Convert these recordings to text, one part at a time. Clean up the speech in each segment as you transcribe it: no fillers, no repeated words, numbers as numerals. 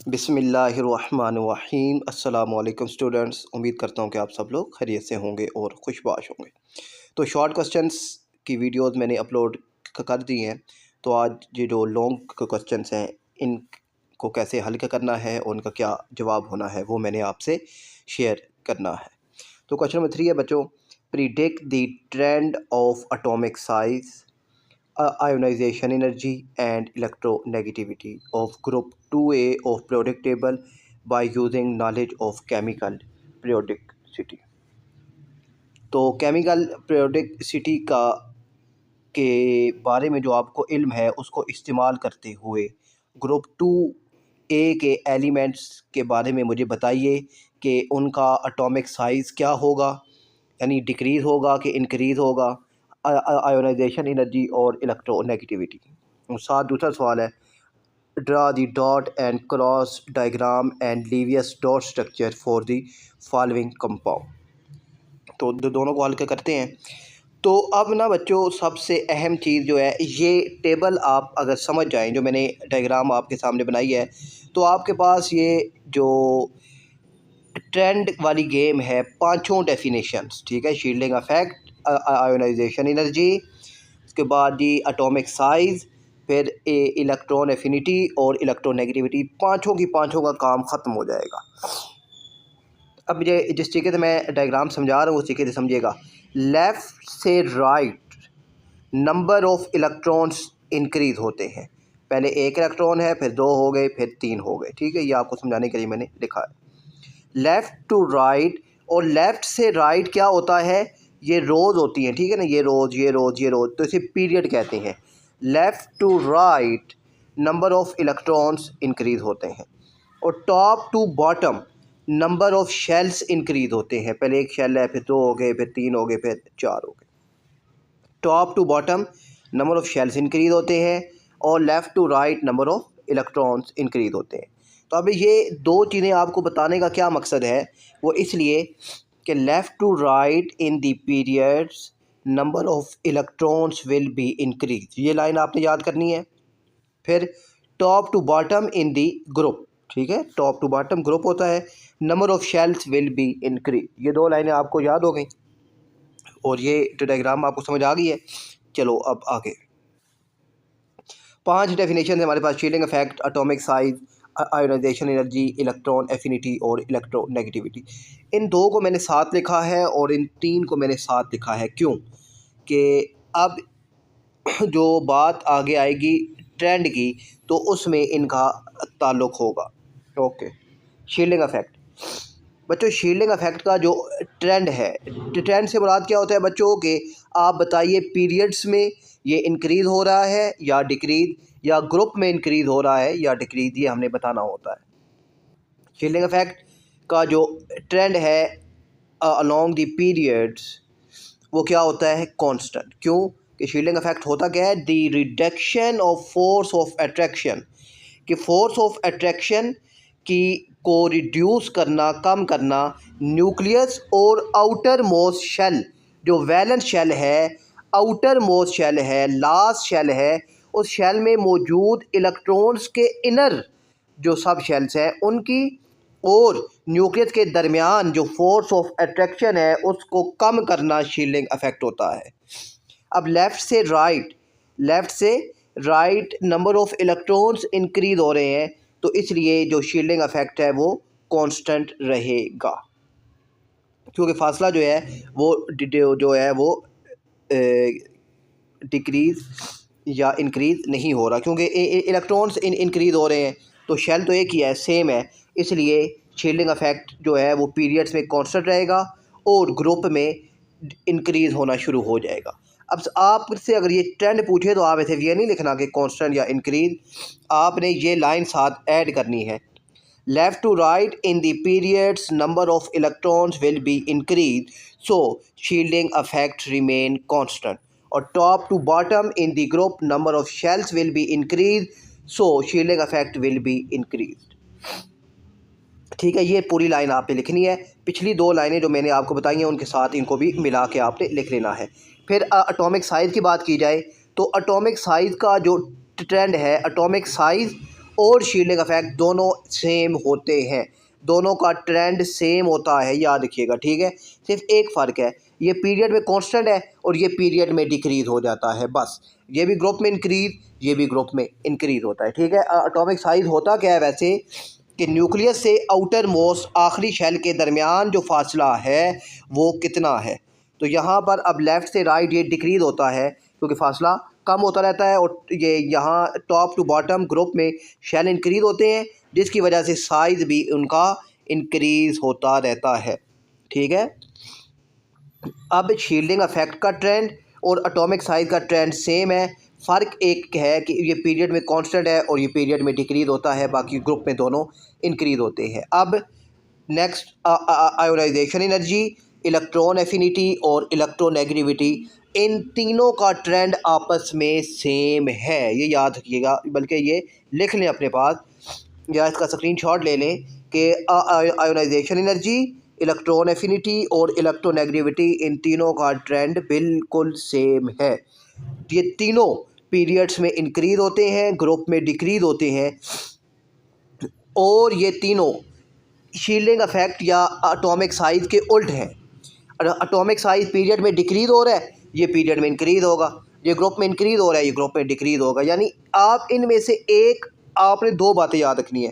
बिस्मिल्लाहिर्रहमानिर्रहीम। अस्सलामुअलैकुम स्टूडेंट्स, उम्मीद करता हूँ कि आप सब लोग खैरियत से होंगे और खुशबाश होंगे। तो शॉर्ट क्वेश्चंस की वीडियोस मैंने अपलोड कर दी हैं। तो आज ये जो लॉन्ग क्वेश्चंस हैं इनको कैसे हल करना है और उनका क्या जवाब होना है वो मैंने आपसे शेयर करना है। तो क्वेश्चन नंबर 3 है बच्चों, predict the trend of atomic size, ionization energy and electronegativity of group 2a of periodic table by using knowledge of chemical periodicity। तो केमिकल periodicity के बारे में जो आपको इल्म है उसको इस्तेमाल करते हुए ग्रुप 2a के एलिमेंट्स के बारे में मुझे बताइए कि उनका एटॉमिक साइज़ क्या होगा, यानी डिक्रीज़ होगा कि इंक्रीज़ होगा, आयोनाइजेशन एनर्जी और इलेक्ट्रोनेगेटिविटी। और साथ दूसरा सवाल है, draw the dot and cross diagram and Lewis dot structure for the following compound. तो दोनों को हल करते हैं। तो अब ना बच्चों, सबसे अहम चीज़ जो है, ये टेबल आप अगर समझ जाएं, जो मैंने डायग्राम आपके सामने बनाई है, तो आपके पास ये जो ट्रेंड वाली गेम है, पांचों डेफिनेशंस, ठीक है, शील्डिंग इफेक्ट, आयोनाइजेशन एनर्जी, उसके बाद जी एटॉमिक साइज़, फिर इलेक्ट्रॉन एफिनिटी और इलेक्ट्रोनेगेटिविटी, पांचों की पांचों का काम ख़त्म हो जाएगा। अब मुझे जिस तरीके से मैं डायग्राम समझा रहा हूँ उस तरीके से समझिएगा। लेफ़्ट से right number of electrons increase होते हैं। पहले एक इलेक्ट्रॉन है, फिर दो हो गए, फिर तीन हो गए, ठीक है, ये आपको समझाने के लिए मैंने लिखा है। लेफ़्ट टू राइट, और लेफ़्ट से राइट क्या होता है, ये रोज़ होती हैं, ठीक है ना, ये रोज़, ये रोज़, ये रोज़, तो इसे पीरियड कहते हैं। Left to right number of electrons increase होते हैं। और top to bottom number of shells increase होते हैं। पहले एक शेल है, फिर दो हो गए, फिर तीन हो गए, फिर चार हो गए। Top to bottom number of shells increase होते हैं और left to right number of electrons increase होते हैं। तो अब ये दो चीज़ें आपको बताने का क्या मकसद है, वो इसलिए कि left to right in the periods number of electrons will be increase, ये लाइन आपने याद करनी है। फिर top to bottom in the group, ठीक है, टॉप टू बॉटम ग्रुप होता है, number of shells will be increase, ये दो लाइनें आपको याद हो गई और ये डायग्राम आपको समझ आ गई है। चलो अब आगे, पांच डेफिनेशन है हमारे पास, shielding effect, atomic size, ionisation energy, electron affinity और इलेक्ट्रोनेगेटिविटी। इन दो को मैंने साथ लिखा है और इन तीन को मैंने साथ लिखा है, क्यों कि अब जो बात आगे आएगी ट्रेंड की तो उसमें इनका ताल्लुक़ होगा। ओके, शील्डिंग इफेक्ट बच्चों, शील्डिंग इफेक्ट का जो ट्रेंड है, ट्रेंड से मुराद क्या होता है बच्चों के, आप बताइए पीरियड्स में ये इंक्रीज़ हो रहा है या डिक्रीज़, या ग्रुप में इंक्रीज़ हो रहा है या डिक्रीज़, ये हमने बताना होता है। शील्डिंग इफेक्ट का जो ट्रेंड है अलोंग द पीरियड्स, वो क्या होता है, कांस्टेंट। क्यों कि शील्डिंग इफेक्ट होता क्या है, the reduction of force of attraction, कि फोर्स ऑफ अट्रैक्शन की को रिड्यूस करना, कम करना, न्यूक्लियस और आउटर मोस्ट शेल, जो वैलेंस शेल है, आउटर मोस्ट शेल है, लास्ट शेल है, उस शेल में मौजूद इलेक्ट्रॉन्स के इनर जो सब शेल्स हैं उनकी और न्यूक्लियस के दरमियान जो फोर्स ऑफ अट्रैक्शन है उसको कम करना शील्डिंग इफेक्ट होता है। अब लेफ़्ट से right number of electrons increase हो रहे हैं, तो इसलिए जो शील्डिंग इफेक्ट है वो कांस्टेंट रहेगा, क्योंकि फासला जो है वो डिक्रीज़ या इंक्रीज़ नहीं हो रहा, क्योंकि इलेक्ट्रॉन्स इंक्रीज़ हो रहे हैं तो शेल तो एक ही है, सेम है, इसलिए शील्डिंग इफेक्ट जो है वो पीरियड्स में कांस्टेंट रहेगा और ग्रुप में इंक्रीज़ होना शुरू हो जाएगा। अब आपसे अगर ये ट्रेंड पूछे तो आप ऐसे ये नहीं लिखना कि कांस्टेंट या इंक्रीज़, आपने ये लाइन साथ ऐड करनी है। Left to right in the periods number of electrons will be increase, so shielding effect remain constant, और top to bottom in the group number of shells will be increase, so shielding effect will be increase. ठीक है, ये पूरी line आपने लिखनी है। पिछली दो लाइनें जो मैंने आपको बताई हैं उनके साथ इनको भी मिला के आपने लिख लेना है। फिर एटॉमिक साइज़ की बात की जाए तो एटॉमिक साइज़ का जो ट्रेंड है, एटॉमिक साइज़ और शील्डिंग इफेक्ट दोनों सेम होते हैं, दोनों का ट्रेंड सेम होता है, याद रखिएगा, ठीक है। सिर्फ एक फ़र्क है, ये पीरियड में कांस्टेंट है और ये पीरियड में डिक्रीज हो जाता है, बस। ये भी ग्रुप में इंक्रीज, ये भी ग्रुप में इंक्रीज होता है, ठीक है। एटॉमिक साइज होता क्या है वैसे कि न्यूक्लियस से आउटर मोस्ट आखिरी शेल के दरमियान जो फासला है वो कितना है। तो यहाँ पर अब लेफ़्ट से राइट ये डिक्रीज़ होता है क्योंकि फासला कम होता रहता है, और ये यहाँ टॉप टू बॉटम ग्रुप में शेल इंक्रीज़ होते हैं, जिसकी वजह से साइज़ भी उनका इंक्रीज़ होता रहता है, ठीक है। अब शील्डिंग इफेक्ट का ट्रेंड और एटॉमिक साइज का ट्रेंड सेम है, फ़र्क एक है कि ये पीरियड में कांस्टेंट है और ये पीरियड में डिक्रीज़ होता है, बाकी ग्रुप में दोनों इंक्रीज़ होते हैं। अब next ionization energy, electron affinity और इलेक्ट्रोनेगेटिविटी, इन तीनों का ट्रेंड आपस में सेम है, ये याद रखिएगा, बल्कि ये लिख लें अपने पास या इसका स्क्रीनशॉट ले लें कि आयोनाइजेशन एनर्जी, इलेक्ट्रॉन एफिनिटी और इलेक्ट्रोनेगेटिविटी, इन तीनों का ट्रेंड बिल्कुल सेम है। ये तीनों पीरियड्स में इंक्रीज़ होते हैं, ग्रुप में डिक्रीज़ होते हैं, और ये तीनों शील्डिंग इफेक्ट या एटॉमिक साइज़ के उल्ट हैं। एटॉमिक साइज़ पीरियड में डिक्रीज़ हो रहा है, ये पीरियड में इंक्रीज़ होगा, ये ग्रुप में इंक्रीज़ हो रहा है, ये ग्रुप में डिक्रीज़ होगा। यानी आप इनमें से एक, आपने दो बातें याद रखनी है,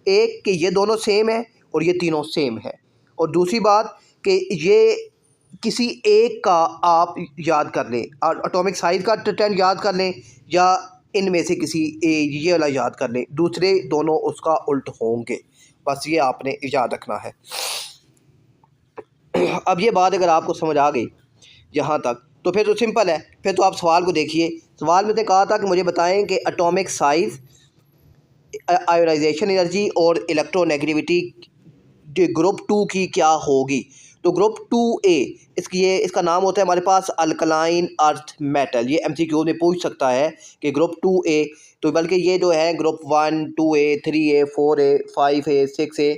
एक कि ये दोनों सेम है और ये तीनों सेम है, और दूसरी बात कि ये किसी एक का आप याद कर लें, एटॉमिक साइज़ का ट्रेंड याद कर लें, या इनमें से किसी ये वाला याद कर लें, दूसरे दोनों उसका उल्ट होंगे, बस ये आपने याद रखना है। अब ये बात अगर आपको समझ आ गई यहाँ तक, तो फिर तो सिंपल है, फिर तो आप सवाल को देखिए। सवाल में ने कहा था कि मुझे बताएं कि एटॉमिक साइज़, आयोनाइजेशन एनर्जी और इलेक्ट्रोनेगेटिविटी ग्रुप 2 की क्या होगी। तो ग्रुप 2A, इसका नाम होता है हमारे पास अल्कलाइन अर्थ मेटल। ये MCQ में पूछ सकता है कि ग्रुप 2A, तो बल्कि ये जो है group 1, 2A, 3A, 4A, 5A, 6A,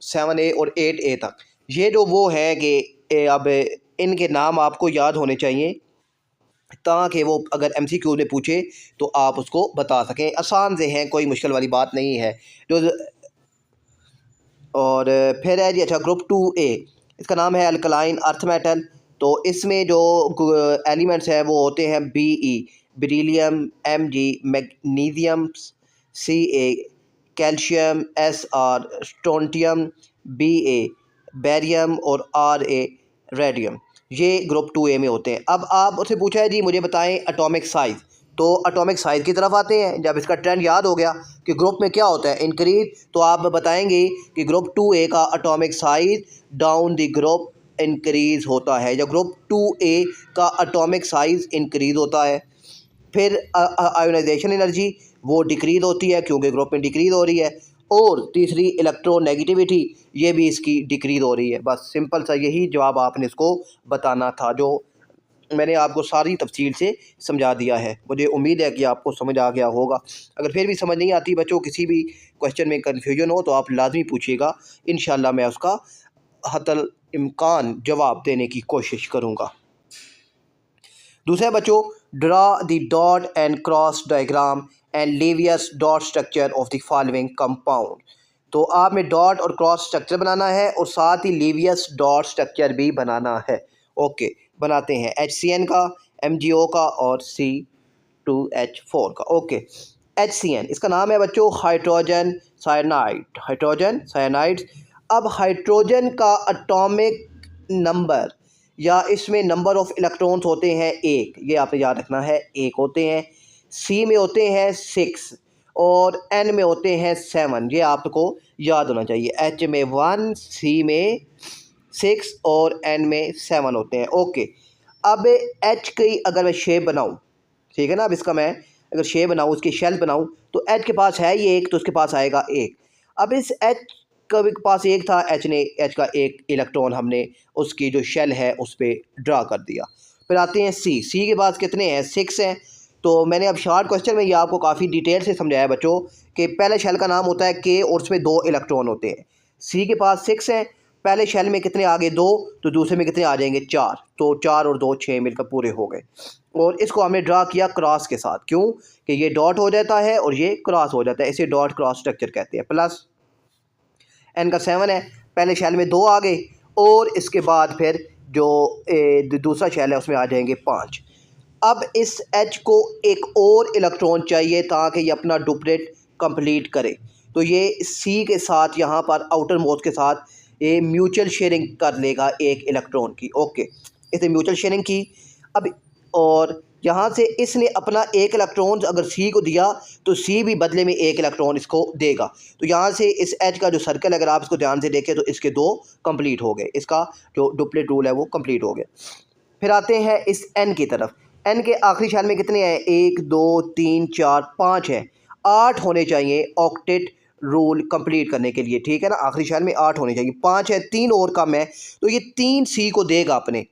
7A और 8A तक, ये जो वो है कि अब इनके नाम आपको याद होने चाहिए ताकि वो अगर MCQ में पूछे तो आप उसको बता सकें। आसान से हैं, कोई मुश्किल वाली बात नहीं है। जो और फिर है जी, अच्छा, ग्रुप 2A, इसका नाम है अल्कलाइन अर्थ मेटल। तो इसमें जो एलिमेंट्स हैं वो होते हैं Be, beryllium, Mg, magnesium, Ca, calcium, Sr, strontium, Ba, barium और Ra, रेडियम। ये ग्रुप 2A में होते हैं। अब आप उससे पूछा है जी मुझे बताएं एटॉमिक साइज़, तो एटॉमिक साइज़ की तरफ आते हैं। जब इसका ट्रेंड याद हो गया कि ग्रुप में क्या होता है इंक्रीज, तो आप बताएंगे कि ग्रुप 2A का atomic size down the group increase होता है, जब ग्रुप 2A का एटॉमिक साइज़ इंक्रीज़ होता है। फिर आयोनाइजेशन एनर्जी वो डिक्रीज़ होती है क्योंकि ग्रुप में डिक्रीज़ हो रही है, और तीसरी इलेक्ट्रोनेगेटिविटी, ये भी इसकी डिक्रीज़ हो रही है। बस सिंपल सा यही जवाब आपने इसको बताना था, जो मैंने आपको सारी तफसील से समझा दिया है। मुझे उम्मीद है कि आपको समझ आ गया होगा। अगर फिर भी समझ नहीं आती बच्चों, किसी भी क्वेश्चन में कन्फ्यूजन हो तो आप लाजमी पूछिएगा, इंशाल्लाह मैं उसका हतल इम्कान जवाब देने की कोशिश करूँगा। दूसरा बच्चों, draw the dot and cross diagram and Lewis dot structure of the following compound. तो आपने डॉट और क्रॉस स्ट्रक्चर बनाना है और साथ ही लीवियस डॉट स्ट्रक्चर भी बनाना है। ओके, बनाते हैं HCN का, MgO का और C2H4 का। ओके, HCN, इसका नाम है बच्चों हाइड्रोजन साइनाइड, हाइड्रोजन साइनाइड। अब हाइड्रोजन का एटॉमिक नंबर या इसमें नंबर ऑफ इलेक्ट्रॉन्स होते हैं 1, ये आपने याद रखना है, 1 होते हैं। C में होते हैं 6 और N में होते हैं 7, ये आपको याद होना चाहिए। H में 1, C में 6 और N में 7 होते हैं। ओके, अब H की अगर मैं शेप बनाऊं, ठीक है ना, अब इसका मैं अगर शेप बनाऊं, उसकी शेल बनाऊं, तो H के पास है ये 1, तो उसके पास आएगा 1। अब इस H के पास 1 था, H का 1 इलेक्ट्रॉन हमने उसकी जो शेल है उस पर ड्रा कर दिया। फिर आते हैं C के पास कितने हैं, 6 हैं। तो मैंने अब शॉर्ट क्वेश्चन में ये आपको काफ़ी डिटेल से समझाया बच्चों कि पहले शेल का नाम होता है K और उसमें 2 इलेक्ट्रॉन होते हैं। C के पास 6 हैं, पहले शेल में कितने आ गए, 2, तो दूसरे में कितने आ जाएंगे, 4, तो 4 और 2 6 मिलकर पूरे हो गए। और इसको हमने ड्रा किया क्रॉस के साथ, क्यों कि ये डॉट हो जाता है और ये क्रॉस हो जाता है, इसे डॉट क्रॉस स्ट्रक्चर कहते हैं। प्लस n का 7 है, पहले शेल में 2 आ गए और इसके बाद फिर जो दूसरा शेल है उसमें आ जाएंगे 5। अब इस H को एक और इलेक्ट्रॉन चाहिए ताकि ये अपना डुप्लेट कंप्लीट करे, तो ये C के साथ यहाँ पर आउटर मोस्ट के साथ ये म्यूचुअल शेयरिंग कर लेगा एक इलेक्ट्रॉन की। ओके, इसने म्यूचुअल शेयरिंग की। अब और यहाँ से इसने अपना एक इलेक्ट्रॉन अगर C को दिया तो C भी बदले में एक इलेक्ट्रॉन इसको देगा। तो यहाँ से इस H का जो सर्कल अगर आप इसको ध्यान से देखें तो इसके 2 कंप्लीट हो गए, इसका जो डुप्लेट रूल है वो कंप्लीट हो गया। फिर आते हैं इस N की तरफ। N के आखिरी शेल में कितने हैं? 1 2 3 4 5 हैं, 8 होने चाहिए ऑक्टेट रूल कंप्लीट करने के लिए, ठीक है ना। आखिरी शेल में 8 होने चाहिए, 5 है, 3 और कम है, तो ये 3 C को देगा अपने,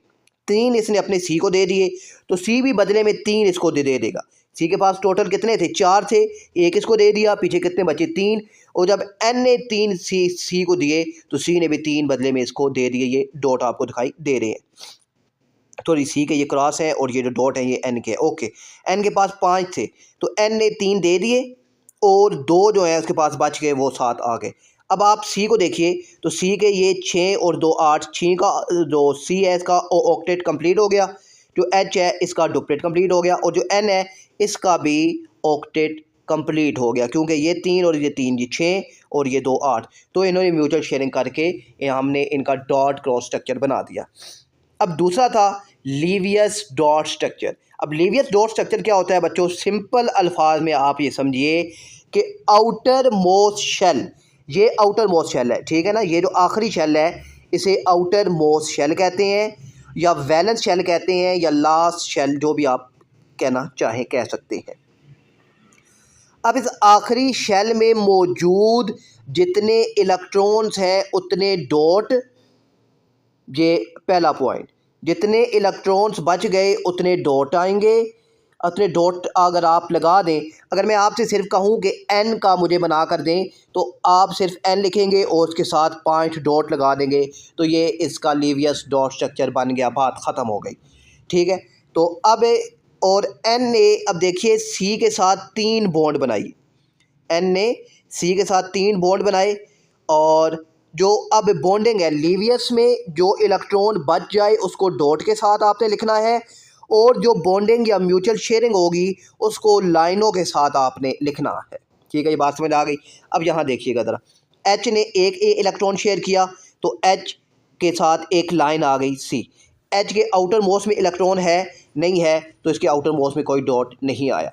3 इसने अपने C को दे दिए तो C भी बदले में 3 इसको दे देगा। C के पास टोटल कितने थे? 4 थे, 1 इसको दे दिया, पीछे कितने बचे? 3। और जब N ने 3 C को दिए तो C ने भी 3 बदले में इसको दे दिए। ये डॉट आपको दिखाई दे रहे हैं, तो C के ये क्रॉस है और ये जो डॉट है ये N के। ओके, N के पास 5 थे तो N ने 3 दे दिए और 2 जो है उसके पास बच गए, वो 7 आ गए। अब आप C को देखिए तो C के ये 6 और 2 8, 6 का जो C है इसका ऑक्टेट कंप्लीट हो गया, जो H है इसका डुप्लेट कंप्लीट हो गया और जो N है इसका भी ऑक्टेट कंप्लीट हो गया, क्योंकि ये 3 और ये 3, ये 6 और ये 2 8। तो इन्होंने म्यूचुअल शेयरिंग करके हमने इनका डॉट क्रॉस स्ट्रक्चर बना दिया। अब दूसरा था लीवियस डॉट स्ट्रक्चर। अब लीवियस डॉट स्ट्रक्चर क्या होता है बच्चों? सिंपल अल्फाज में आप ये समझिए कि आउटर मोस्ट शेल, ये आउटर मोस्ट शेल है, ठीक है ना। ये जो आखिरी शेल है इसे आउटर मोस्ट शेल कहते हैं या वैलेंस शेल कहते हैं या लास्ट शेल, जो भी आप कहना चाहें कह सकते हैं। अब इस आखिरी शेल में मौजूद जितने इलेक्ट्रॉन्स हैं उतने डॉट, ये पहला पॉइंट, जितने इलेक्ट्रॉन्स बच गए उतने डॉट आएंगे। उतने डॉट अगर आप लगा दें, अगर मैं आपसे सिर्फ कहूं कि N का मुझे बना कर दें तो आप सिर्फ N लिखेंगे और उसके साथ 5 डॉट लगा देंगे, तो ये इसका लीवियस डॉट स्ट्रक्चर बन गया, बात ख़त्म हो गई, ठीक है। तो अब और N ने अब देखिए C के साथ 3 बॉन्ड बनाई, N ने C के साथ 3 बॉन्ड बनाए और जो अब बॉन्डिंग है लीवियस में, जो इलेक्ट्रॉन बच जाए उसको डॉट के साथ आपने लिखना है और जो बॉन्डिंग या म्यूचुअल शेयरिंग होगी उसको लाइनों के साथ आपने लिखना है, ठीक है। ये बात समझ आ गई। अब यहाँ देखिएगा ज़रा, H ने एक इलेक्ट्रॉन शेयर किया तो H के साथ एक लाइन आ गई C। H के आउटर मोस्ट में इलेक्ट्रॉन है नहीं है तो इसके आउटर मोस्ट में कोई डॉट नहीं आया।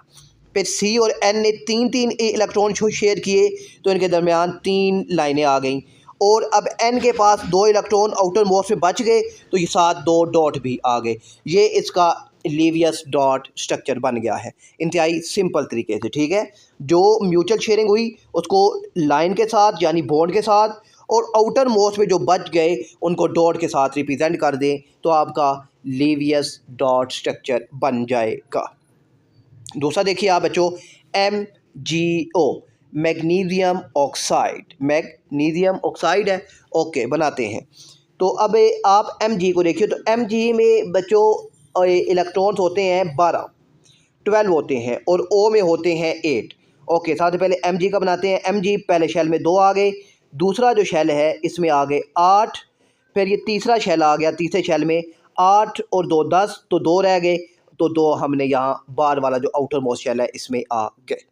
फिर C और N ने 3 इलेक्ट्रॉन शेयर किए तो इनके दरमियान 3 लाइनें आ गई और अब N के पास 2 इलेक्ट्रॉन आउटर मोस्ट में बच गए तो ये साथ 2 डॉट भी आ गए। ये इसका लीवियस डॉट स्ट्रक्चर बन गया है, इंतहाई सिंपल तरीके से, ठीक है। जो म्यूचुअल शेयरिंग हुई उसको लाइन के साथ यानी बॉन्ड के साथ और आउटर मोस्ट में जो बच गए उनको डॉट के साथ रिप्रेजेंट कर दें तो आपका लीवियस डॉट स्ट्रक्चर बन जाएगा। दूसरा देखिए आप बच्चों, MgO, magnesium oxide, magnesium oxide है। ओके, बनाते हैं। तो अब आप Mg को देखिए तो Mg में बच्चों इलेक्ट्रॉन्स होते हैं 12 होते हैं और O में होते हैं 8। ओके, सबसे पहले Mg का बनाते हैं। Mg पहले शेल में 2 आ गए, दूसरा जो शेल है इसमें आ गए 8, फिर ये तीसरा शेल आ गया, तीसरे शेल में 8 और 2 10, तो 2 रह गए, तो 2 हमने यहाँ बार वाला जो आउटर मोस्ट शेल है इसमें आ गए।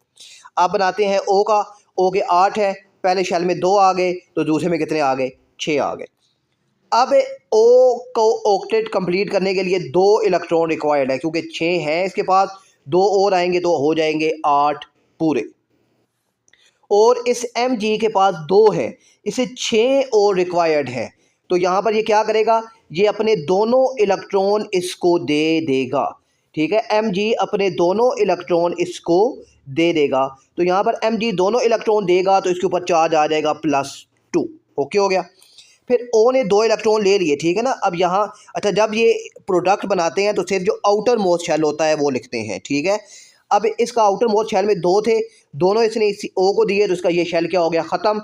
अब बनाते हैं O का। O के 8 है, पहले शेल में 2 आ गए तो दूसरे में कितने आ गए? 6 आ गए। अब O को ऑक्टेट कंप्लीट करने के लिए 2 इलेक्ट्रॉन रिक्वायर्ड है, क्योंकि 6 हैं इसके पास, 2 और आएंगे तो हो जाएंगे 8 पूरे। और इस Mg के पास 2 है, इसे 6 और रिक्वायर्ड है, तो यहाँ पर ये क्या करेगा? ये अपने दोनों इलेक्ट्रॉन इसको दे देगा, ठीक है। Mg अपने दोनों इलेक्ट्रॉन इसको दे देगा, तो यहाँ पर Mg दोनों इलेक्ट्रॉन देगा तो इसके ऊपर चार्ज आ जाएगा +2। ओके हो गया। फिर O ने 2 इलेक्ट्रॉन ले लिए, ठीक है ना। अब यहाँ अच्छा, जब ये प्रोडक्ट बनाते हैं तो सिर्फ जो आउटर मोस्ट शेल होता है वो लिखते हैं, ठीक है। अब इसका आउटर मोस्ट शेल में 2 थे, दोनों इसने इसी O को दिए तो इसका ये शेल क्या हो गया? ख़त्म।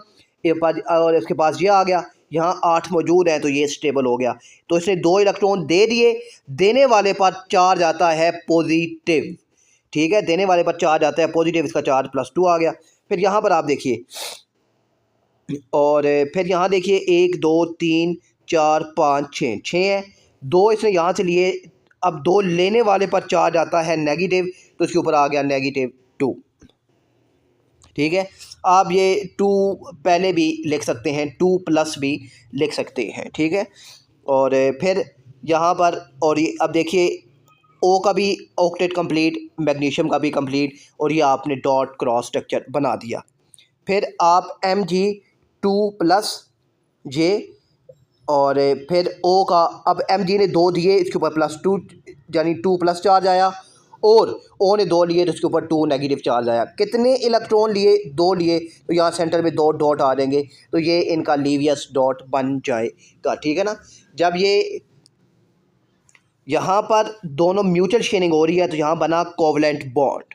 और इसके पास ये आ गया, यहाँ 8 मौजूद हैं तो ये स्टेबल हो गया। तो इसने 2 इलेक्ट्रॉन दे दिए, देने वाले पर चार्ज आता है पॉजिटिव, ठीक है, देने वाले पर चार्ज आता है पॉजिटिव, इसका चार्ज +2 आ गया। फिर यहाँ पर आप देखिए, और फिर यहाँ देखिए 1 2 3 4 5 6 है, 2 इसने यहाँ से लिए। अब 2 लेने वाले पर चार्ज आता है नेगेटिव, तो इसके ऊपर आ गया -2। ठीक है, आप ये 2 पहले भी लिख सकते हैं, 2 प्लस भी लिख सकते हैं। ठीक है, और फिर यहाँ पर, और ये अब देखिए ओ का भी ऑक्टेट कंप्लीट, मैग्नीशियम का भी कंप्लीट, और ये आपने डॉट क्रॉस स्ट्रक्चर बना दिया। फिर आप Mg2+J, और फिर O का, अब Mg ने 2 दिए, इसके ऊपर +2 यानी 2 प्लस चार्ज आया, और O ने 2 लिए तो इसके ऊपर 2 नेगेटिव चार्ज आया। कितने इलेक्ट्रॉन लिए? 2 लिए, तो यहाँ सेंटर में 2 डॉट आ जाएंगे, तो ये इनका लीवियस डॉट बन जाएगा। ठीक है ना, जब ये यहाँ पर दोनों म्यूचुअल शेयरिंग हो रही है तो यहाँ बना कोवलेंट बॉन्ड।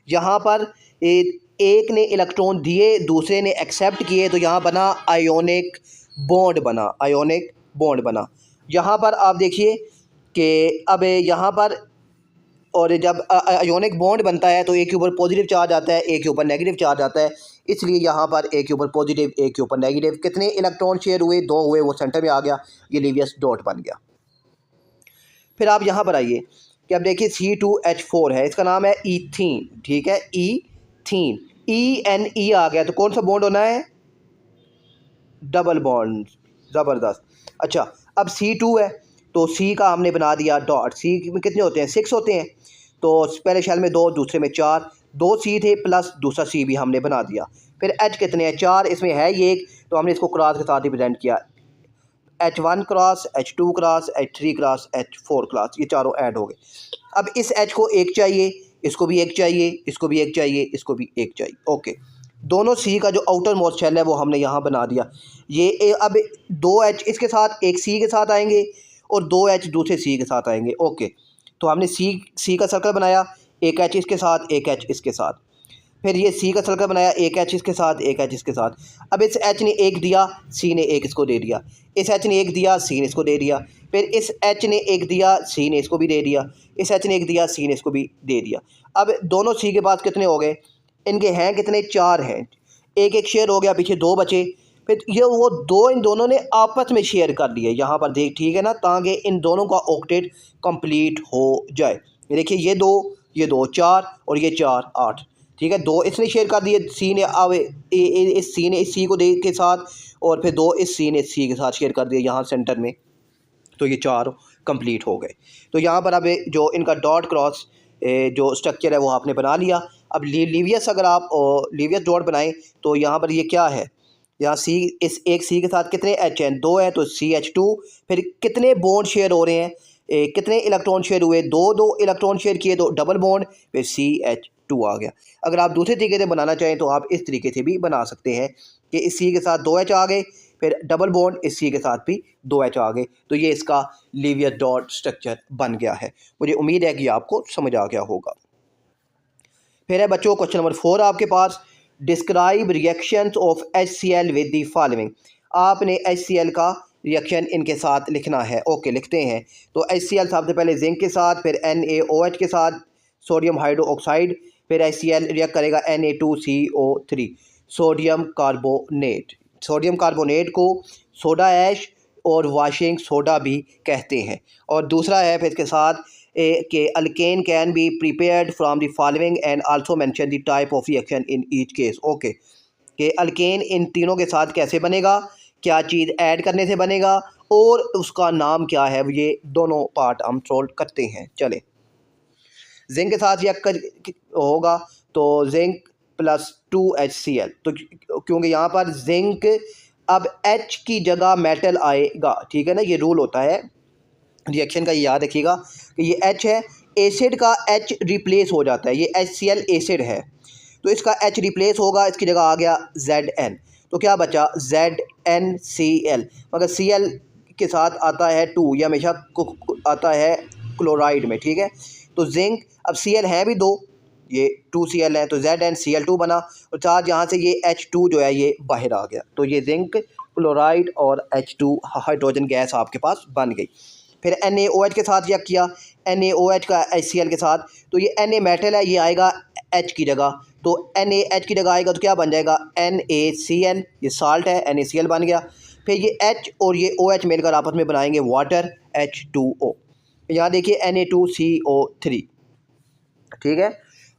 यहाँ पर एक ने इलेक्ट्रॉन दिए, दूसरे ने एक्सेप्ट किए, तो यहाँ बना आयोनिक बॉन्ड बना, आयोनिक बॉन्ड बना। यहाँ पर आप देखिए कि अब यहाँ पर, और जब आयोनिक बॉन्ड बनता है तो एक के ऊपर पॉजिटिव चार्ज आता है, एक के ऊपर नेगेटिव चार्ज आता है, इसलिए यहाँ पर एक के ऊपर पॉजिटिव, एक के ऊपर नेगेटिव। कितने इलेक्ट्रॉन शेयर हुए? 2 हुए, वो सेंटर में आ गया, ये लीवियस डॉट बन गया। फिर आप यहाँ पर आइए कि अब देखिए C2H4 है, इसका नाम है ईथीन। ठीक है, ईथीन, ENE आ गया, तो कौन सा बॉन्ड होना है? डबल बॉन्ड, ज़बरदस्त। अच्छा, अब C2 है, तो C का हमने बना दिया डॉट। C में कितने होते हैं? 6 होते हैं, तो पहले शेल में 2, दूसरे में 4, 2 C थे प्लस दूसरा C भी हमने बना दिया। फिर H कितने हैं? 4, इसमें है ये एक, तो हमने इसको क्रॉस के साथ रिप्रेजेंट किया, H1 cross, H2 cross, H3 cross, H4 cross, ये चारों ऐड हो गए। अब इस H को एक चाहिए, इसको भी एक चाहिए, इसको भी एक चाहिए, इसको भी एक चाहिए। ओके, दोनों C का जो आउटर मोस्ट शेल है वो हमने यहाँ बना दिया। ये अब 2 H इसके साथ, एक C के साथ आएंगे, और 2 H दूसरे C के साथ आएंगे। ओके, तो हमने C का सर्कल बनाया, एक H इसके साथ, एक H इसके साथ। फिर ये C का सर्कल बनाया, एक H इसके साथ, एक H इसके साथ। अब इस H ने एक दिया, C ने एक इसको दे दिया, इस H ने एक दिया, C ने इसको दे दिया, फिर इस H ने एक दिया, C ने इसको भी दे दिया, इस H ने एक दिया, C ने इसको भी दे दिया। अब दोनों C के पास कितने हो गए? इनके हैं कितने? 4 हैं, एक एक शेयर हो गया, पीछे 2 बचे। फिर ये वो 2 इन दोनों ने आपस में शेयर कर लिए, यहाँ पर देख, ठीक है ना, ताकि इन दोनों का ऑक्टेट कंप्लीट हो जाए। देखिए ये 2 4, और ये 4 8। ठीक है, 2 इसने शेयर कर दिए, C ने, अब इस C ने इस C को दे के साथ, और फिर 2 इस C ने C के साथ शेयर कर दिए यहाँ सेंटर में, तो ये 4 कंप्लीट हो गए। तो यहाँ पर अब जो इनका डॉट क्रॉस जो स्ट्रक्चर है वो आपने बना लिया। अब लीवियस, अगर आप लीवियस डॉट बनाएं तो यहाँ पर ये क्या है? यहाँ C, इस एक C के साथ कितने H हैं? 2 है, तो CH2। फिर कितने बॉन्ड शेयर हो रहे हैं? कितने इलेक्ट्रॉन शेयर हुए? 2 इलेक्ट्रॉन शेयर किए, तो डबल बॉन्ड, फिर CH2 आ गया। अगर आप दूसरे तरीके से बनाना चाहें तो आप इस तरीके से भी बना सकते हैं कि इस C के साथ 2 H आ गए, फिर डबल बॉन्ड, इस C के साथ भी 2 H आ गए, तो ये इसका लीवियस डॉट स्ट्रक्चर बन गया है। मुझे उम्मीद है कि आपको समझ आ गया होगा। फिर है बच्चों क्वेश्चन नंबर 4 आपके पास, describe reactions of HCl with the following. आपने HCl का रिएक्शन इनके साथ लिखना है। ओके, लिखते हैं। तो HCl सबसे पहले जिंक के साथ, फिर NaOH के साथ सोडियम हाइड्रोक्साइड, फिर HCl रिएक्ट करेगा Na2CO3, sodium carbonate. Sodium carbonate को सोडा ऐश और वाशिंग सोडा भी कहते हैं। और दूसरा है फिर इसके साथ कि alkane can be prepared from the following and also mention the type of reaction in each case. Okay, कि अल्केन इन तीनों के साथ कैसे बनेगा, क्या चीज़ ऐड करने से बनेगा, और उसका नाम क्या है, ये दोनों पार्ट हम सोल्व करते हैं। चले, जिंक के साथ रिएक्ट होगा तो जिंक +2HCl, तो क्योंकि यहाँ पर जिंक, अब H की जगह मेटल आएगा। ठीक है ना, ये रूल होता है रिएक्शन का, ये याद रखिएगा कि ये H है, एसिड का H रिप्लेस हो जाता है, ये HCl एसिड है, तो इसका H रिप्लेस होगा, इसकी जगह आ गया Zn, तो क्या बचा? ZnCl। मगर Cl के साथ आता है 2, ये हमेशा आता है क्लोराइड में। ठीक है, तो जिंक, अब Cl है भी 2, ये 2Cl है, तो ZnCl2 बना, और चार्ज यहाँ से ये H2 जो है ये बाहर आ गया, तो ये जिंक क्लोराइड और H2 हाइड्रोजन गैस आपके पास बन गई। फिर NaOH के साथ रिएक्ट किया, NaOH का HCl के साथ, तो ये Na मेटल है, ये आएगा H की जगह, तो NaH की जगह आएगा तो क्या बन जाएगा NaCl, ये साल्ट है, NaCl बन गया। फिर ये H और ये OH मिलकर आपस में बनाएंगे वाटर, H2O। यहाँ देखिए Na2CO3, ठीक है।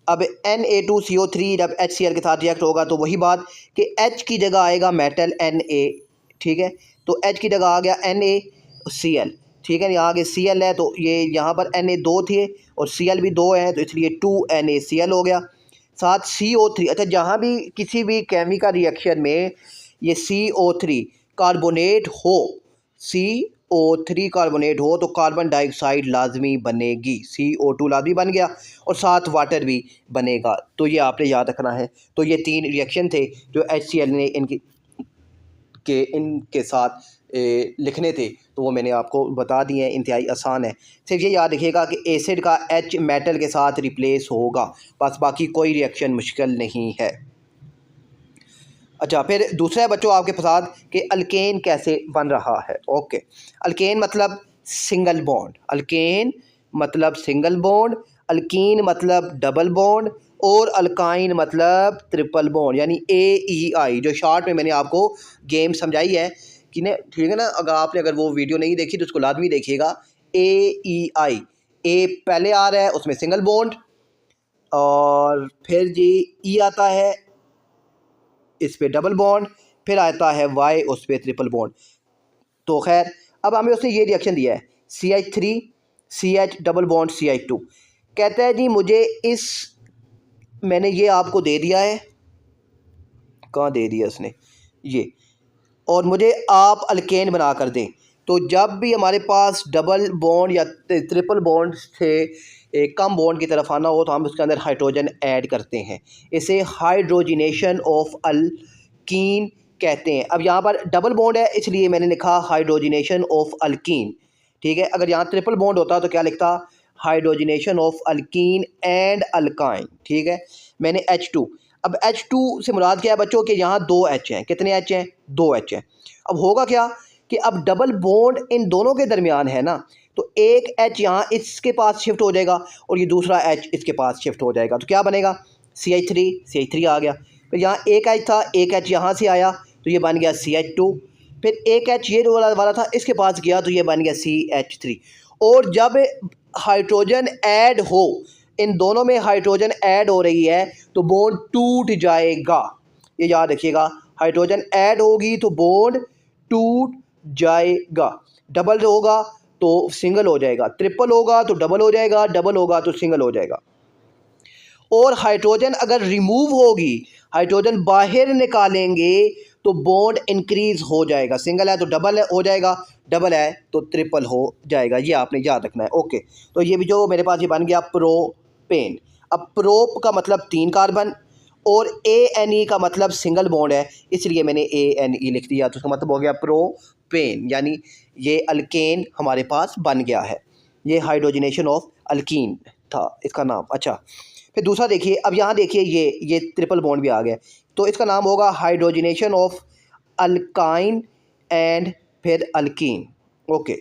अब Na2CO3 जब HCl के साथ रिएक्ट होगा तो वही बात कि H की जगह आएगा मेटल Na, ठीक है, तो H की जगह आ गया NaCl, ठीक है। यहाँ आगे Cl है तो ये यहाँ पर Na 2 थे और Cl भी 2 है तो इसलिए 2NaCl हो गया। साथ CO3, अच्छा जहाँ भी किसी भी केमिकल रिएक्शन में ये CO3 कार्बोनेट हो, CO3 कार्बोनेट हो तो कार्बन डाइऑक्साइड लाजमी बनेगी, CO2 लाजमी बन गया और साथ वाटर भी बनेगा, तो ये आपने याद रखना है। तो ये 3 रिएक्शन थे जो HCl ने इनके साथ लिखने थे, तो वो मैंने आपको बता दिए हैं, इंतहाई आसान है। सिर्फ ये याद रखिएगा कि एसिड का H मेटल के साथ रिप्लेस होगा, बस बाकी कोई रिएक्शन मुश्किल नहीं है। अच्छा, फिर दूसरा है बच्चों आपके साथ कि अल्केन कैसे बन रहा है। ओके, अल्केन मतलब सिंगल बॉन्ड, अल्केन मतलब सिंगल बॉन्ड, अल्कीन मतलब डबल बॉन्ड और अल्काइन मतलब ट्रिपल बॉन्ड, यानी AEI, जो शॉर्ट में मैंने आपको गेम समझाई है कि ने, ठीक है ना। अगर वो वीडियो नहीं देखी तो उसको लाजमी देखिएगा। AEI, ए पहले आ रहा है उसमें सिंगल बॉन्ड, और फिर जी ई आता है इस पे डबल बॉन्ड, फिर आता है Y उस पर ट्रिपल बॉन्ड। तो खैर अब हमें उसने ये रिएक्शन दिया है CH3 CH double bond CH2, कहता है जी मुझे इस, मैंने ये आपको दे दिया है, कहाँ दे दिया उसने ये, और मुझे आप अल्केन बना कर दें। तो जब भी हमारे पास डबल बॉन्ड या ट्रिपल बॉन्ड से कम बॉन्ड की तरफ आना हो तो हम उसके अंदर हाइड्रोजन ऐड करते हैं, इसे हाइड्रोजिनेशन ऑफ अल्कीन कहते हैं। अब यहाँ पर डबल बॉन्ड है इसलिए मैंने लिखा हाइड्रोजिनेशन ऑफ अल्कीन, ठीक है। अगर यहाँ ट्रिपल बॉन्ड होता तो क्या लिखता, hydrogenation of alkyne and alkyne, ठीक है। मैंने H2, अब H2 से मुराद क्या है बच्चों कि यहाँ 2 H हैं, कितने H हैं, 2 H हैं। अब होगा क्या कि अब डबल बॉन्ड इन दोनों के दरमियान है ना, तो एक H यहाँ इसके पास शिफ्ट हो जाएगा और ये दूसरा H इसके पास शिफ्ट हो जाएगा, तो क्या बनेगा CH3 आ गया। फिर यहाँ एक H था, एक H यहाँ से आया तो ये बन गया CH2, फिर एक H ये वाला था इसके पास गया तो ये बन गया CH3। और जब हाइड्रोजन ऐड हो, इन दोनों में हाइड्रोजन ऐड हो रही है तो बॉन्ड टूट जाएगा, ये याद रखिएगा। हाइड्रोजन ऐड होगी तो बॉन्ड टूट जाएगा, डबल होगा तो सिंगल हो जाएगा, ट्रिपल होगा तो डबल हो जाएगा, डबल होगा तो सिंगल हो जाएगा। और हाइड्रोजन अगर रिमूव होगी, हाइड्रोजन बाहर निकालेंगे तो बॉन्ड इंक्रीज हो जाएगा, सिंगल है तो डबल हो जाएगा, डबल है तो ट्रिपल हो जाएगा, ये आपने याद रखना है। ओके, तो ये भी जो मेरे पास ये बन गया प्रोपेन। अब प्रोप का मतलब 3 कार्बन और ANE का मतलब सिंगल बॉन्ड है, इसलिए मैंने ANE लिख दिया, तो उसका मतलब हो गया प्रोपेन, यानी ये अल्केन हमारे पास बन गया है। ये हाइड्रोजिनेशन ऑफ अल्कीन था इसका नाम। अच्छा, फिर दूसरा देखिए, अब यहाँ देखिए ये ट्रिपल बॉन्ड भी आ गया, तो इसका नाम होगा हाइड्रोजिनेशन ऑफ अल्काइन एंड फिर अल्कीन। ओके,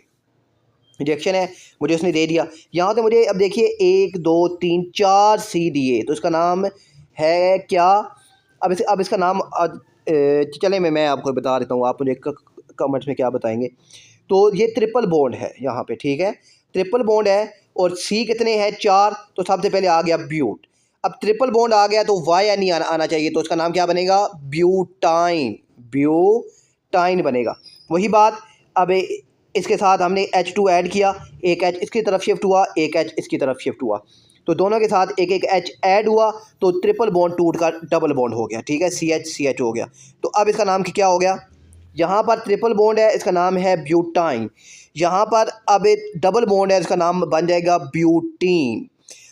रिएक्शन है मुझे उसने दे दिया यहाँ तो मुझे, अब देखिए 1 2 3 4 C दिए, तो इसका नाम है क्या, अब इसका नाम चले मैं आपको बता देता हूँ, आप मुझे कमेंट्स में क्या बताएंगे। तो ये ट्रिपल बॉन्ड है यहाँ पे, ठीक है, ट्रिपल बॉन्ड है और C कितने हैं 4, तो सबसे पहले आ गया ब्यूट। अब ट्रिपल बॉन्ड आ गया तो YNE आना चाहिए, तो उसका नाम क्या बनेगा, ब्यूटाइन, ब्यूटाइन बनेगा। वही बात, अब इसके साथ हमने H2 ऐड किया, एक H इसकी तरफ शिफ्ट हुआ, एक H इसकी तरफ शिफ्ट हुआ, तो दोनों के साथ एक एक H ऐड हुआ तो ट्रिपल बॉन्ड टूट कर डबल बॉन्ड हो गया, ठीक है, CH हो गया। तो अब इसका नाम क्या हो गया, यहाँ पर ट्रिपल बॉन्ड है इसका नाम है ब्यूटाइन, यहाँ पर अब एक डबल बॉन्ड है इसका नाम बन जाएगा ब्यूटीन।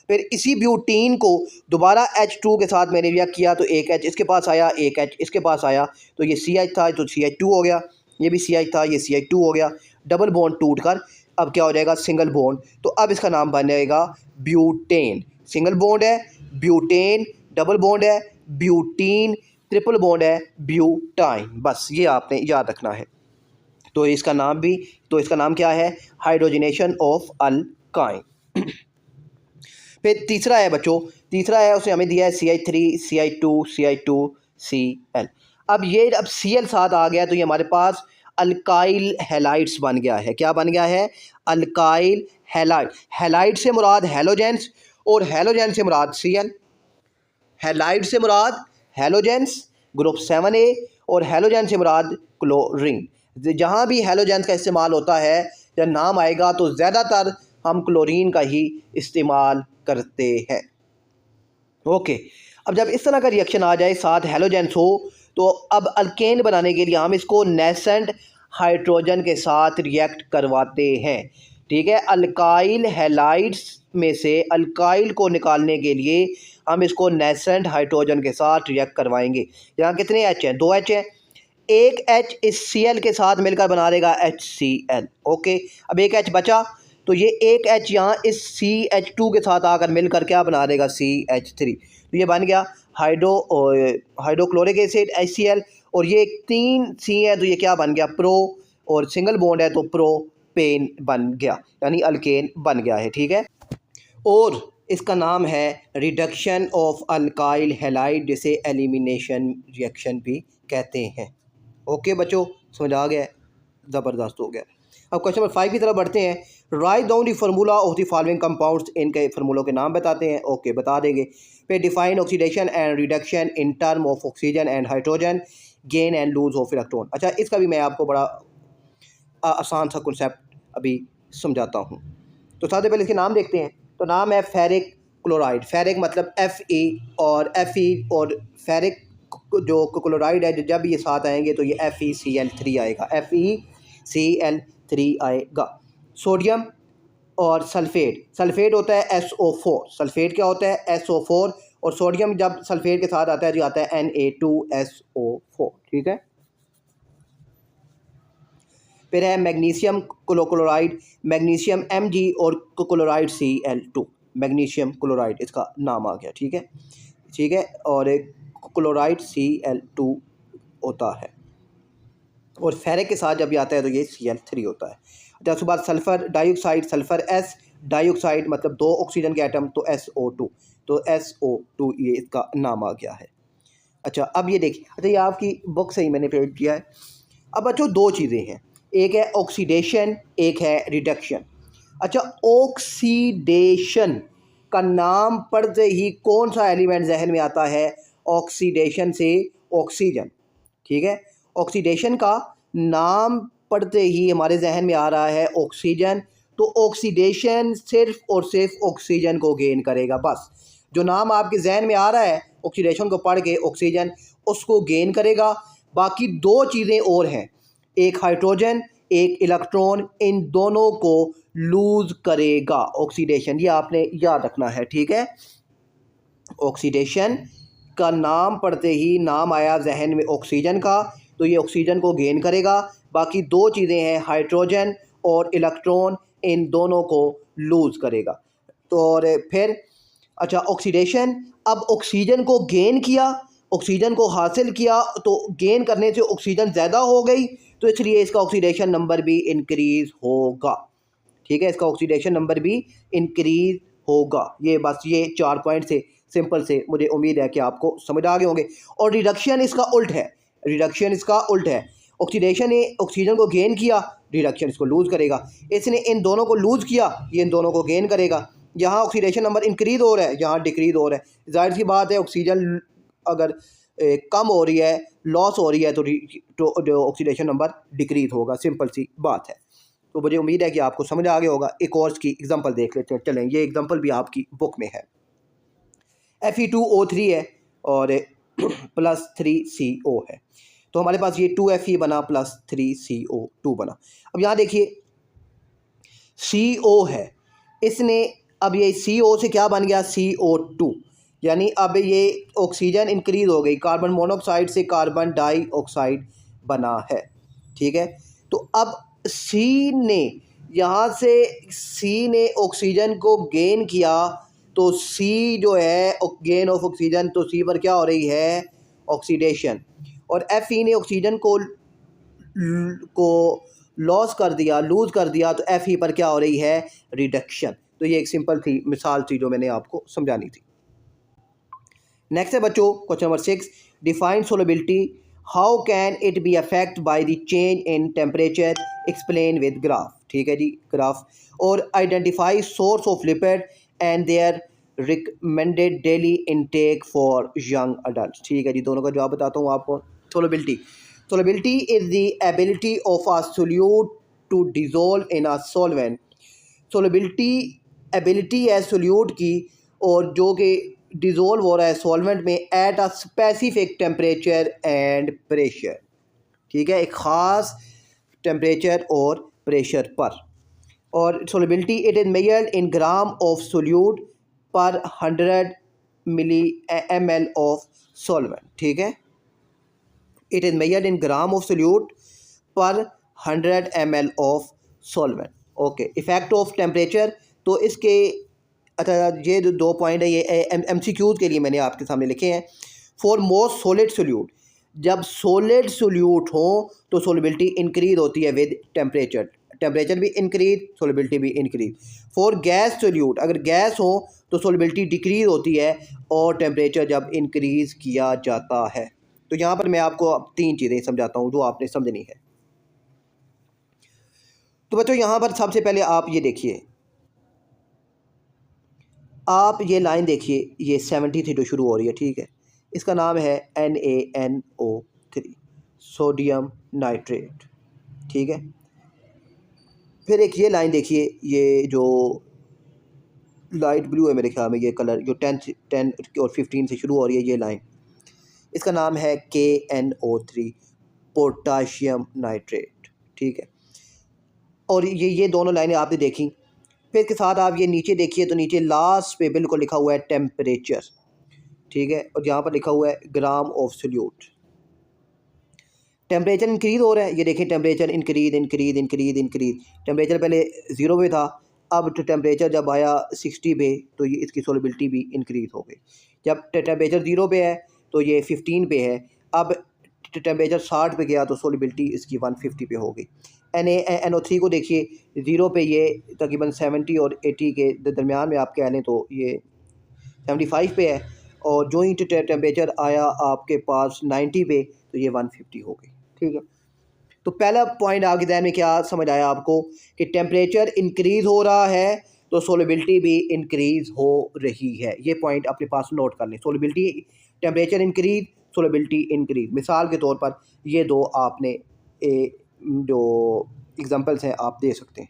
फिर इसी ब्यूटीन को दोबारा H2 के साथ मैंने रिएक्ट किया तो एक H इसके पास आया, एक H इसके पास आया, तो ये CH था तो CH2 हो गया, ये भी CH था ये CH2 हो गया, डबल बॉन्ड टूट कर अब क्या हो जाएगा, सिंगल बॉन्ड, तो अब इसका नाम बन जाएगा ब्यूटेन। सिंगल बॉन्ड है ब्यूटेन, डबल बॉन्ड है ब्यूटीन, ट्रिपल बॉन्ड है ब्यूटाइन, बस ये आपने याद रखना है। तो इसका नाम भी, तो इसका नाम क्या है, हाइड्रोजनेशन ऑफ अल्काइन। फिर तीसरा है बच्चों, तीसरा है उसने हमें दिया है CH3 CH2 CH2 Cl। अब ये अब Cl साथ आ गया तो ये हमारे पास अल्काइल हैलाइड्स बन गया है। क्या बन गया है, अल्काइल हैलाइड। हैलाइड से मुराद हैलोजेंस और हैलोजेन से मुराद Cl। हैलाइड से मुराद हैलोजेंस ग्रुप 7A और हैलोजेन से मुराद क्लोरीन। जहाँ भी हैलोजेंस का इस्तेमाल होता है या नाम आएगा तो ज़्यादातर हम क्लोरीन का ही इस्तेमाल करते हैं। ओके, अब जब इस तरह का रिएक्शन आ जाए साथ हैलोजेंस हो तो अब अल्केन बनाने के लिए हम इसको नेसेंट हाइड्रोजन के साथ रिएक्ट करवाते हैं। ठीक है, अल्काइल हैलाइड्स में से अल्काइल को निकालने के लिए हम इसको नेसेंट हाइड्रोजन के साथ रिएक्ट करवाएंगे। यहाँ कितने H हैं, 2 H हैं। एक H इस Cl के साथ मिलकर बना देगा HCl। ओके, अब एक H बचा तो ये एक H यहाँ इस CH2 के साथ आकर मिलकर क्या बना देगा, CH3। तो ये बन गया हाइड्रोक्लोरिक एसिड HCl। और ये 3 C है तो ये क्या बन गया, प्रो, और सिंगल बॉन्ड है तो प्रोपेन बन गया, यानी अल्केन बन गया है। ठीक है, और इसका नाम है रिडक्शन ऑफ अल्काइल हैलाइड, जिसे एलिमिनेशन रिएक्शन भी कहते हैं। ओके बच्चों, समझ आ गया, ज़बरदस्त हो गया। अब क्वेश्चन नंबर 5 की तरफ बढ़ते हैं। Write down the formula of the following compounds, इनके फार्मूलों के नाम बताते हैं। ओके, बता देंगे। फिर define oxidation and reduction in term of oxygen and hydrogen, gain and lose of electron. अच्छा, इसका भी मैं आपको बड़ा आसान सा कॉन्सेप्ट अभी समझाता हूँ। तो सबसे पहले इसके नाम देखते हैं। तो नाम है फेरिक क्लोराइड। फेरिक मतलब Fe, और Fe और फेरिक जो क्लोराइड है जब ये साथ आएंगे तो ये FeCl3 आएगा, FeCl3 आएगा। सोडियम और सल्फेट, सल्फेट होता है SO4। सल्फेट क्या होता है, SO4, और सोडियम जब सल्फेट के साथ आता है जो आता है Na2SO4। ठीक है, फिर है मैग्नीशियम क्लोराइड, मैग्नीशियम Mg और क्लोराइड Cl2, मैग्नीशियम क्लोराइड इसका नाम आ गया। ठीक है, ठीक है, और क्लोराइड Cl2 होता है, और फेरिक के साथ जब ये आता है तो ये Cl3 होता है। अच्छा, उसके बाद sulphur dioxide, sulphur S dioxide मतलब 2 ऑक्सीजन के एटम तो SO2, तो SO2 ये इसका नाम आ गया है। अच्छा, अब ये देखिए, अच्छा ये आपकी बुक से ही मैंने पेश किया है। अब बच्चों 2 चीज़ें हैं, एक है ऑक्सीडेशन, एक है रिडक्शन। अच्छा, ऑक्सीडेशन का नाम पढ़ते ही कौन सा एलिमेंट जहन में आता है, ऑक्सीडेशन से ऑक्सीजन। ठीक है, ऑक्सीडेशन का नाम पढ़ते ही हमारे जहन में आ रहा है ऑक्सीजन। तो ऑक्सीडेशन सिर्फ और सिर्फ ऑक्सीजन को गेन करेगा, बस जो नाम आपके जहन में आ रहा है ऑक्सीडेशन को पढ़ के ऑक्सीजन उसको गेन करेगा। बाकी 2 चीज़ें और हैं, एक हाइड्रोजन एक इलेक्ट्रॉन, इन दोनों को लूज़ करेगा ऑक्सीडेशन, ये आपने याद रखना है। ठीक है, ऑक्सीडेशन का नाम पढ़ते ही नाम आया जहन में ऑक्सीजन का, तो ये ऑक्सीजन को गेन करेगा। बाकी 2 चीज़ें हैं, हाइड्रोजन और इलेक्ट्रॉन, इन दोनों को लूज़ करेगा। तो और फिर अच्छा, ऑक्सीडेशन, अब ऑक्सीजन को गेन किया, ऑक्सीजन को हासिल किया तो गेन करने से ऑक्सीजन ज़्यादा हो गई, तो इसलिए इसका ऑक्सीडेशन नंबर भी इंक्रीज़ होगा। ठीक है, इसका ऑक्सीडेशन नंबर भी इंक्रीज़ होगा। ये बस ये 4 पॉइंट से सिंपल से मुझे उम्मीद है कि आपको समझ आ गए होंगे। और रिडक्शन इसका उल्ट है, रिडक्शन इसका उल्ट है। ऑक्सीडेशन ने ऑक्सीजन को गेन किया, रिडक्शन इसको लूज़ करेगा। इसने इन दोनों को लूज़ किया, ये इन दोनों को गेन करेगा। यहाँ ऑक्सीडेशन नंबर इंक्रीज़ हो रहा है, यहाँ डिक्रीज़ हो रहा है। जाहिर सी बात है, ऑक्सीजन अगर कम हो रही है, लॉस हो रही है, तो जो ऑक्सीडेशन नंबर डिक्रीज़ होगा, सिंपल सी बात है। तो मुझे उम्मीद है कि आपको समझ आ गया होगा। एक और इसकी एग्जांपल देख लेते हैं। चलें, ये एग्जांपल भी आपकी बुक में है। Fe2O3 है और +3CO है, तो हमारे पास ये 2Fe बना +3CO2 बना। अब यहाँ देखिए CO है, इसने अब ये CO से क्या बन गया, CO2, यानी अब ये ऑक्सीजन इंक्रीज़ हो गई, कार्बन मोनोऑक्साइड से कार्बन डाइऑक्साइड बना है। ठीक है, तो अब यहाँ से C ने ऑक्सीजन को गेन किया, तो C जो है गेन ऑफ ऑक्सीजन, तो C पर क्या हो रही है, ऑक्सीडेशन। और Fe ने ऑक्सीजन को लॉस कर दिया, लूज़ कर दिया, तो एफ ई पर क्या हो रही है, रिडक्शन। तो ये एक सिंपल थी मिसाल थी जो मैंने आपको समझानी थी। नेक्स्ट है बच्चों question number 6, define solubility, how can it be affect by the change in temperature, explain with graph. ठीक है जी, ग्राफ। और identify source of lipid and their recommended daily intake for young adult. ठीक है जी, दोनों का जवाब बताता हूँ आपको। Solubility, solubility is the ability of a solute to dissolve in a solvent. Solubility ability है सोल्यूट की, और जो कि डिज़ोल्व हो रहा है सॉल्वेंट में at a specific temperature and pressure. ठीक है, एक ख़ास टेम्परेचर और प्रेशर पर। और solubility it is measured in gram of solute पर 100 मिली ml ऑफ सॉल्वेंट। ठीक है, it is measured in gram of solute पर 100 ml of solvent. Okay, effect of temperature, तो इसके अच्छा ये जो 2 पॉइंट है ये MCQs के लिए मैंने आपके सामने लिखे हैं। फॉर मोस्ट सॉलिड सोल्यूट, जब सॉलिड सोल्यूट हो तो सोलिबिलिटी इंक्रीज होती है विद टेम्परेचर, टेम्परेचर भी इंक्रीज, सोलिबिलिटी भी इंक्रीज। फॉर गैस सोल्यूट, अगर गैस हो तो सोलिबिलिटी डिक्रीज होती है और टेम्परेचर जब इंक्रीज किया जाता है। तो यहाँ पर मैं आपको अब 3 चीज़ें समझाता हूँ जो आपने समझनी है। तो बच्चों यहाँ पर सबसे पहले आप ये देखिए, आप ये लाइन देखिए, ये 70 से जो शुरू हो रही है। ठीक है, इसका नाम है NaNO3, सोडियम नाइट्रेट। ठीक है, फिर एक ये लाइन देखिए, ये जो लाइट ब्लू है मेरे ख्याल में ये कलर, जो 10 और 15 से शुरू हो रही है ये लाइन, इसका नाम है KNO3, पोटाशियम नाइट्रेट। ठीक है, और ये दोनों लाइनें आपने देखी। फिर इसके साथ आप ये नीचे देखिए, तो नीचे लास्ट पे बिल्कुल लिखा हुआ है टेम्परेचर। ठीक है, और यहाँ पर लिखा हुआ है gram of solute. Temperature increase हो रहा है, ये देखिए temperature increase increase increase increase. Temperature पहले 0 पे था, अब टेम्परेचर जब आया 60 पे तो ये इसकी सोलिबिलिटी भी इंक्रीज हो गई। जब टेम्परेचर 0 पे है तो ये 15 पे है, अब टेम्परेचर 60 पे गया तो सोलिबिलिटी इसकी 150 पे हो गई। NaNO3 को देखिए, 0 पे ये तकरीबन 70 और 80 के दरमियान में आप कह लें तो ये 75 पे है, और जो ही टेम्परेचर आया आपके पास 90 पे तो ये 150 हो गई। ठीक है, तो पहला पॉइंट आपके ध्यान में क्या समझ आया आपको कि टेम्परेचर इंक्रीज़ हो रहा है तो सोलिबिलिटी भी इंक्रीज़ हो रही है। ये पॉइंट अपने पास नोट कर लें, solubility, temperature increase, solubility increase. मिसाल के तौर पर ये दो आपने जो एग्जांपल्स हैं आप दे सकते हैं।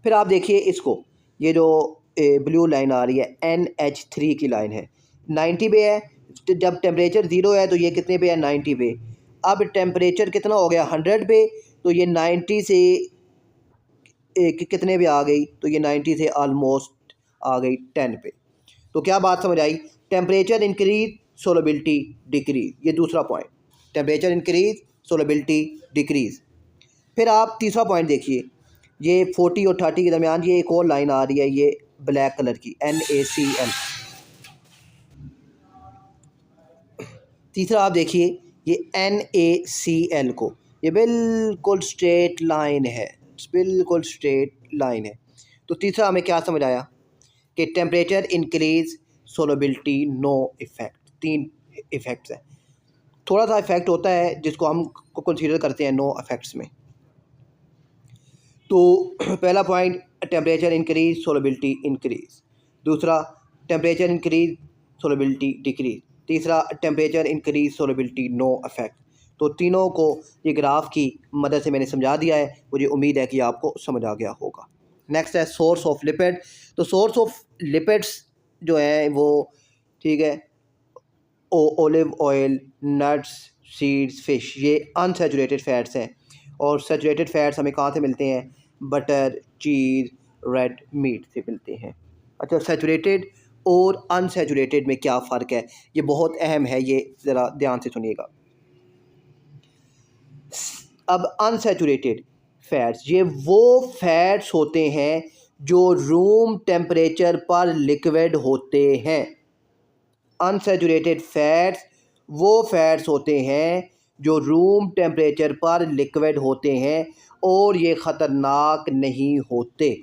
फिर आप देखिए इसको, ये जो ब्लू लाइन आ रही है NH3 की लाइन है, 90 पे है। जब टेम्परेचर 0 है तो ये कितने पे है, 90 पे। अब टेम्परेचर कितना हो गया, 100 पे, तो ये 90 से कितने पे आ गई, तो ये 90 से आलमोस्ट आ गई 10 पे। तो क्या बात समझ आई, टेम्परेचर इंक्रीज, सोलिबिलिटी डिक्रीज। ये दूसरा point, temperature increase, solubility decrease. फिर आप तीसरा पॉइंट देखिए, ये 40 और 30 के दरमियान ये एक और लाइन आ रही है, ये ब्लैक कलर की NaCl। तीसरा आप देखिए, ये NaCl को, ये बिल्कुल स्ट्रेट लाइन है, बिल्कुल स्ट्रेट लाइन है। तो तीसरा हमें क्या समझ आया कि temperature increase, solubility no effect. 3 effects हैं, थोड़ा सा इफ़ेक्ट होता है जिसको हम कंसीडर करते हैं नो इफ़ेक्ट्स में। तो पहला point, temperature increase, solubility increase. दूसरा, टेम्परेचर इंक्रीज, सोलिबिलिटी डिक्रीज। तीसरा, temperature increase, solubility no effect. तो तीनों को ये ग्राफ की मदद से मैंने समझा दिया है, मुझे उम्मीद है कि आपको समझ आ गया होगा। नेक्स्ट है सोर्स ऑफ लिपिड। तो सोर्स ऑफ लिपिड्स जो है वो, ठीक है, olive oil, nuts, seeds, fish, ये अनसैचुरेटेड फैट्स हैं। और सैचुरेटेड फैट्स हमें कहाँ से मिलते हैं, बटर, चीज़, रेड मीट से मिलते हैं। अच्छा, सैचुरेटेड और अनसैचुरेटेड में क्या फ़र्क है, ये बहुत अहम है, ये ज़रा ध्यान से सुनिएगा। अब अनसैचुरेटेड फैट्स, ये वो फैट्स होते हैं जो रूम टेम्परेचर पर लिक्विड होते हैं। अनसैचुरेटेड फैट्स वो फैट्स होते हैं जो रूम टेम्परेचर पर लिक्विड होते हैं और ये ख़तरनाक नहीं होते।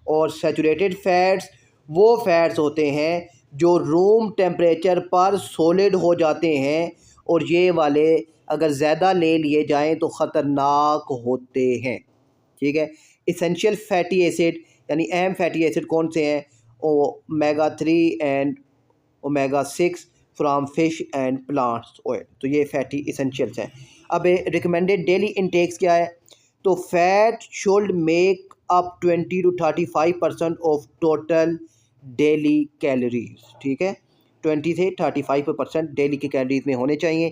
और सैचुरेटेड फ़ैट्स वो फ़ैट्स होते हैं जो रूम टेम्परेचर पर सॉलिड हो जाते हैं और ये वाले अगर ज़्यादा ले लिए जाएं तो ख़तरनाक होते हैं। ठीक है। इसेंशियल फैटी एसिड यानी अहम फैटी एसिड कौन से हैं? Omega 3 and omega 6 from fish and plants oil. तो ये फैटी इसेंशियल्स हैं। अब रिकमेंडेड डेली इनटेक्स क्या है? तो fat should make up 20 to 35% of total daily calories. ठीक है, 20 से 35% डेली की कैलोरीज में होने चाहिए।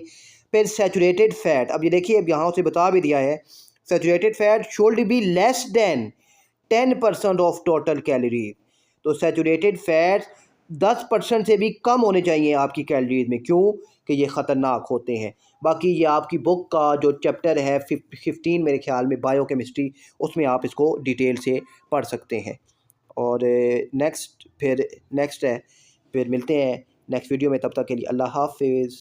फिर सैचुरेटेड फैट, अब ये देखिए, अब यहाँ से बता भी दिया है, saturated fat should be less than 10% of total calories. तो सैचुरेटेड फैट 10% से भी कम होने चाहिए आपकी कैलोरीज में। क्यों? कि ये ख़तरनाक होते हैं। बाकी ये आपकी बुक का जो चैप्टर है 15 मेरे ख्याल में, बायोकेमिस्ट्री, उसमें आप इसको डिटेल से पढ़ सकते हैं। और नेक्स्ट है, फिर मिलते हैं नेक्स्ट वीडियो में। तब तक के लिए अल्लाह हाफिज़।